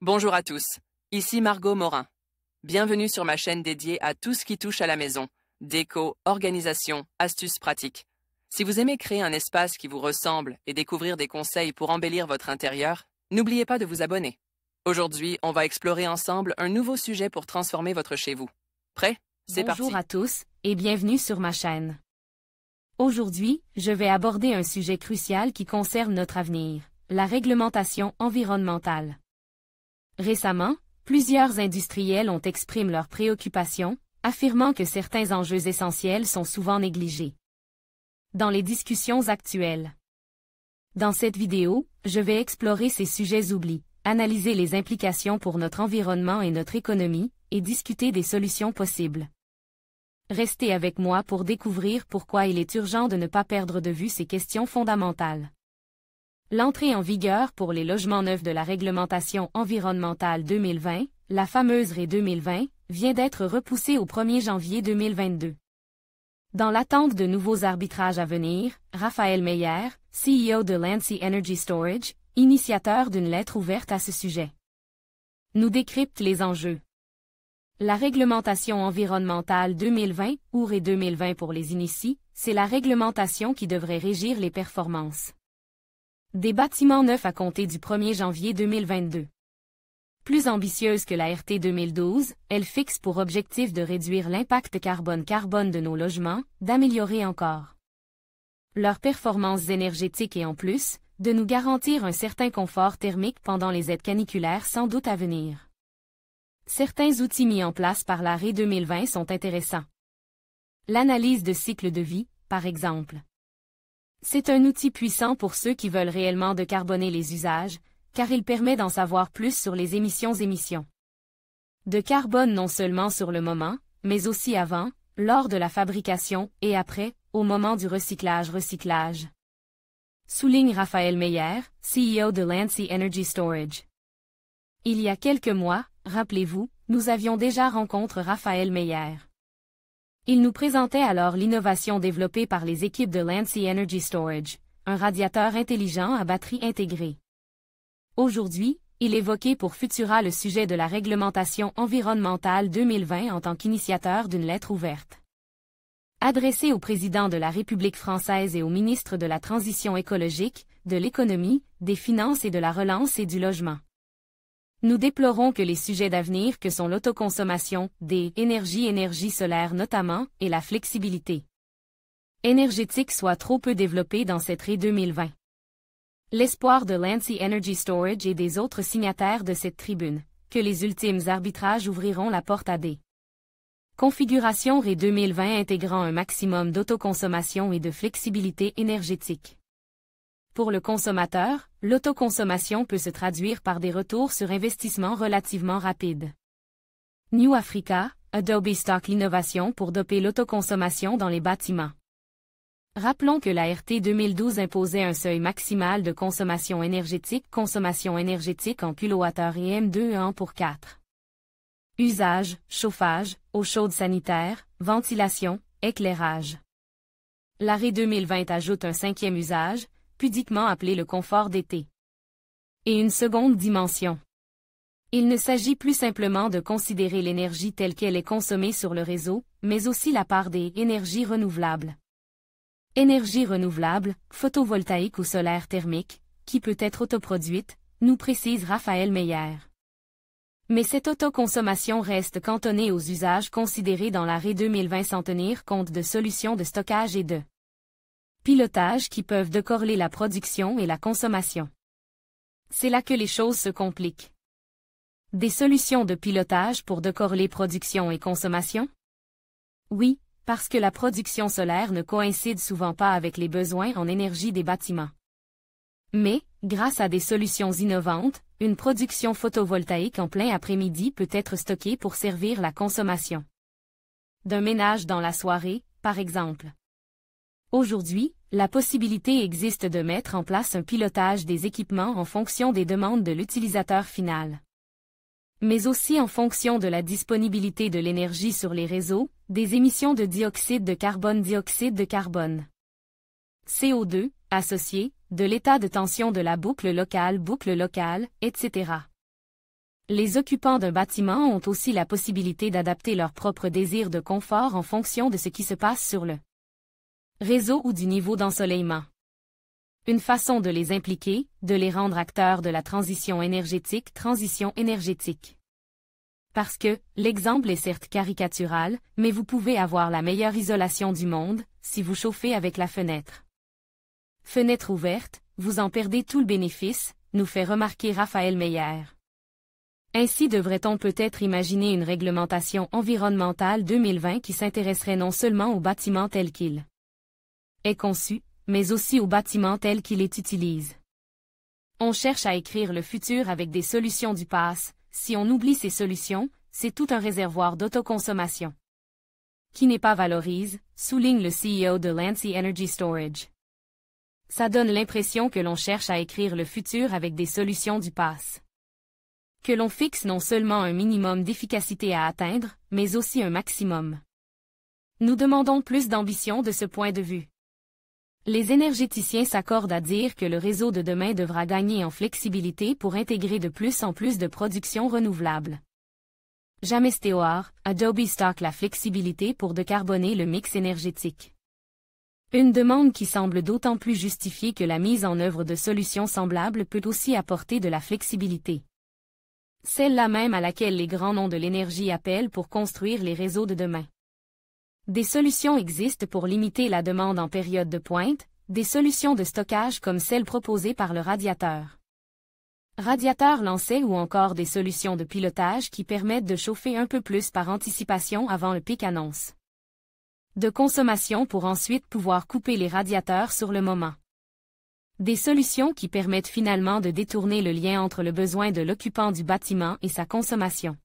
Bonjour à tous, ici Margot Morin. Bienvenue sur ma chaîne dédiée à tout ce qui touche à la maison, déco, organisation, astuces pratiques. Si vous aimez créer un espace qui vous ressemble et découvrir des conseils pour embellir votre intérieur, n'oubliez pas de vous abonner. Aujourd'hui, on va explorer ensemble un nouveau sujet pour transformer votre chez vous. Prêt? C'est parti. Bonjour à tous et bienvenue sur ma chaîne. Aujourd'hui, je vais aborder un sujet crucial qui concerne notre avenir, la réglementation environnementale. Récemment, plusieurs industriels ont exprimé leurs préoccupations, affirmant que certains enjeux essentiels sont souvent négligés. Dans les discussions actuelles. Dans cette vidéo, je vais explorer ces sujets oubliés, analyser les implications pour notre environnement et notre économie, et discuter des solutions possibles. Restez avec moi pour découvrir pourquoi il est urgent de ne pas perdre de vue ces questions fondamentales. L'entrée en vigueur pour les logements neufs de la réglementation environnementale 2020, la fameuse RE 2020, vient d'être repoussée au 1er janvier 2022. Dans l'attente de nouveaux arbitrages à venir, Raphaël Meyer, CEO de Lancy Energy Storage, initiateur d'une lettre ouverte à ce sujet, nous décrypte les enjeux. La réglementation environnementale 2020, ou RE 2020 pour les initiés, c'est la réglementation qui devrait régir les performances des bâtiments neufs à compter du 1er janvier 2022. Plus ambitieuse que la RT 2012, elle fixe pour objectif de réduire l'impact carbone de nos logements, d'améliorer encore leurs performances énergétiques et en plus, de nous garantir un certain confort thermique pendant les aides caniculaires sans doute à venir. Certains outils mis en place par la RE 2020 sont intéressants. L'analyse de cycle de vie, par exemple. C'est un outil puissant pour ceux qui veulent réellement décarboner les usages, car il permet d'en savoir plus sur les émissions de carbone non seulement sur le moment, mais aussi avant, lors de la fabrication et après, au moment du recyclage. Souligne Raphaël Meyer, CEO de Lancy Energy Storage. Il y a quelques mois, rappelez-vous, nous avions déjà rencontré Raphaël Meyer. Il nous présentait alors l'innovation développée par les équipes de Lancy Energy Storage, un radiateur intelligent à batterie intégrée. Aujourd'hui, il évoquait pour Futura le sujet de la réglementation environnementale 2020 en tant qu'initiateur d'une lettre ouverte adressée au président de la République française et au ministre de la Transition écologique, de l'économie, des finances et de la relance et du logement. Nous déplorons que les sujets d'avenir que sont l'autoconsommation, des énergie solaire notamment, et la flexibilité énergétique soient trop peu développés dans cette RE 2020. L'espoir de Lancy Energy Storage et des autres signataires de cette tribune, que les ultimes arbitrages ouvriront la porte à des configurations RE 2020 intégrant un maximum d'autoconsommation et de flexibilité énergétique. Pour le consommateur, l'autoconsommation peut se traduire par des retours sur investissement relativement rapides. New Africa, Adobe stocke l'innovation pour doper l'autoconsommation dans les bâtiments. Rappelons que la RT 2012 imposait un seuil maximal de consommation énergétique en kWh et M2 pour 4 usages, chauffage, eau chaude sanitaire, ventilation, éclairage. La RE 2020 ajoute un 5e usage, pudiquement appelé le confort d'été. Et une seconde dimension. Il ne s'agit plus simplement de considérer l'énergie telle qu'elle est consommée sur le réseau, mais aussi la part des énergies renouvelables. Énergie renouvelable, photovoltaïque ou solaire thermique, qui peut être autoproduite, nous précise Raphaël Meyer. Mais cette autoconsommation reste cantonnée aux usages considérés dans la RE 2020 sans tenir compte de solutions de stockage et de pilotage qui peuvent décorréler la production et la consommation. C'est là que les choses se compliquent. Des solutions de pilotage pour décorréler production et consommation? Oui, parce que la production solaire ne coïncide souvent pas avec les besoins en énergie des bâtiments. Mais, grâce à des solutions innovantes, une production photovoltaïque en plein après-midi peut être stockée pour servir la consommation d'un ménage dans la soirée, par exemple. Aujourd'hui, la possibilité existe de mettre en place un pilotage des équipements en fonction des demandes de l'utilisateur final. Mais aussi en fonction de la disponibilité de l'énergie sur les réseaux, des émissions de dioxyde de carbone, CO2, associées, de l'état de tension de la boucle locale, etc. Les occupants d'un bâtiment ont aussi la possibilité d'adapter leurs propres désirs de confort en fonction de ce qui se passe sur le réseau ou du niveau d'ensoleillement. Une façon de les impliquer, de les rendre acteurs de la transition énergétique. Parce que, l'exemple est certes caricatural, mais vous pouvez avoir la meilleure isolation du monde, si vous chauffez avec la fenêtre. Fenêtre ouverte, vous en perdez tout le bénéfice, nous fait remarquer Raphaël Meyer. Ainsi devrait-on peut-être imaginer une réglementation environnementale 2020 qui s'intéresserait non seulement au bâtiment tel qu'il est conçu, mais aussi au bâtiment tel qu'il est utilisé. On cherche à écrire le futur avec des solutions du passé. Si on oublie ces solutions, c'est tout un réservoir d'autoconsommation qui n'est pas valorisé, souligne le CEO de Lancy Energy Storage. Ça donne l'impression que l'on cherche à écrire le futur avec des solutions du passé. Que l'on fixe non seulement un minimum d'efficacité à atteindre, mais aussi un maximum. Nous demandons plus d'ambition de ce point de vue. Les énergéticiens s'accordent à dire que le réseau de demain devra gagner en flexibilité pour intégrer de plus en plus de production renouvelable. James Stewart, Adobe stocke la flexibilité pour décarboner le mix énergétique. Une demande qui semble d'autant plus justifiée que la mise en œuvre de solutions semblables peut aussi apporter de la flexibilité. Celle-là même à laquelle les grands noms de l'énergie appellent pour construire les réseaux de demain. Des solutions existent pour limiter la demande en période de pointe, des solutions de stockage comme celles proposées par le radiateur lancé ou encore des solutions de pilotage qui permettent de chauffer un peu plus par anticipation avant le pic annonce de consommation pour ensuite pouvoir couper les radiateurs sur le moment. Des solutions qui permettent finalement de détourner le lien entre le besoin de l'occupant du bâtiment et sa consommation.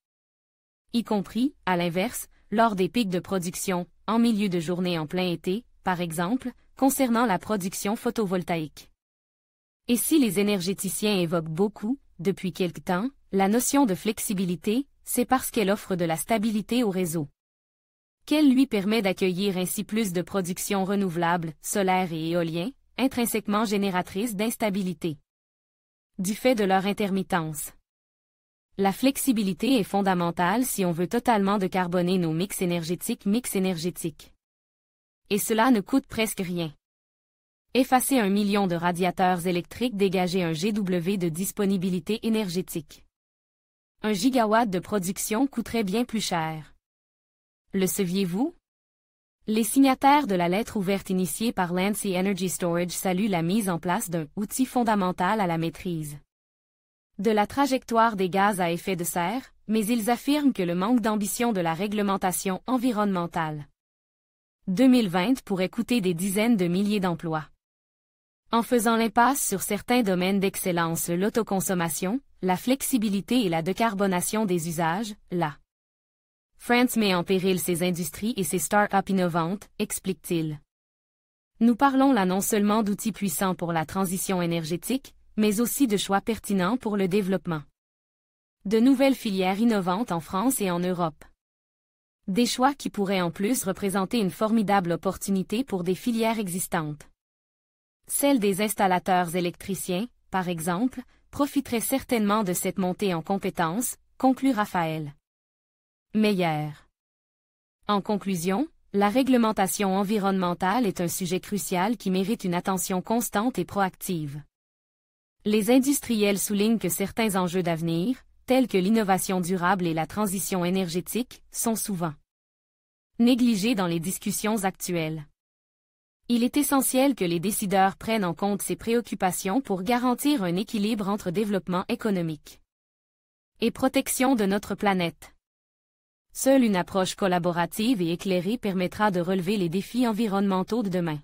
Y compris, à l'inverse, lors des pics de production, en milieu de journée en plein été, par exemple, concernant la production photovoltaïque. Et si les énergéticiens évoquent beaucoup, depuis quelque temps, la notion de flexibilité, c'est parce qu'elle offre de la stabilité au réseau. Qu'elle lui permet d'accueillir ainsi plus de production renouvelable, solaire et éolien, intrinsèquement génératrices d'instabilité. Du fait de leur intermittence. La flexibilité est fondamentale si on veut totalement décarboner nos mix énergétiques. Et cela ne coûte presque rien. Effacer 1 million de radiateurs électriques, dégager un GW de disponibilité énergétique. 1 gigawatt de production coûterait bien plus cher. Le saviez-vous? Les signataires de la lettre ouverte initiée par Lancy Energy Storage saluent la mise en place d'un outil fondamental à la maîtrise de la trajectoire des gaz à effet de serre, mais ils affirment que le manque d'ambition de la réglementation environnementale 2020 pourrait coûter des dizaines de milliers d'emplois. En faisant l'impasse sur certains domaines d'excellence, l'autoconsommation, la flexibilité et la décarbonation des usages, la France met en péril ses industries et ses start-up innovantes, explique-t-il. Nous parlons là non seulement d'outils puissants pour la transition énergétique, mais aussi de choix pertinents pour le développement de nouvelles filières innovantes en France et en Europe. Des choix qui pourraient en plus représenter une formidable opportunité pour des filières existantes. Celle des installateurs électriciens, par exemple, profiterait certainement de cette montée en compétences, conclut Raphaël Meyer. En conclusion, la réglementation environnementale est un sujet crucial qui mérite une attention constante et proactive. Les industriels soulignent que certains enjeux d'avenir, tels que l'innovation durable et la transition énergétique, sont souvent négligés dans les discussions actuelles. Il est essentiel que les décideurs prennent en compte ces préoccupations pour garantir un équilibre entre développement économique et protection de notre planète. Seule une approche collaborative et éclairée permettra de relever les défis environnementaux de demain.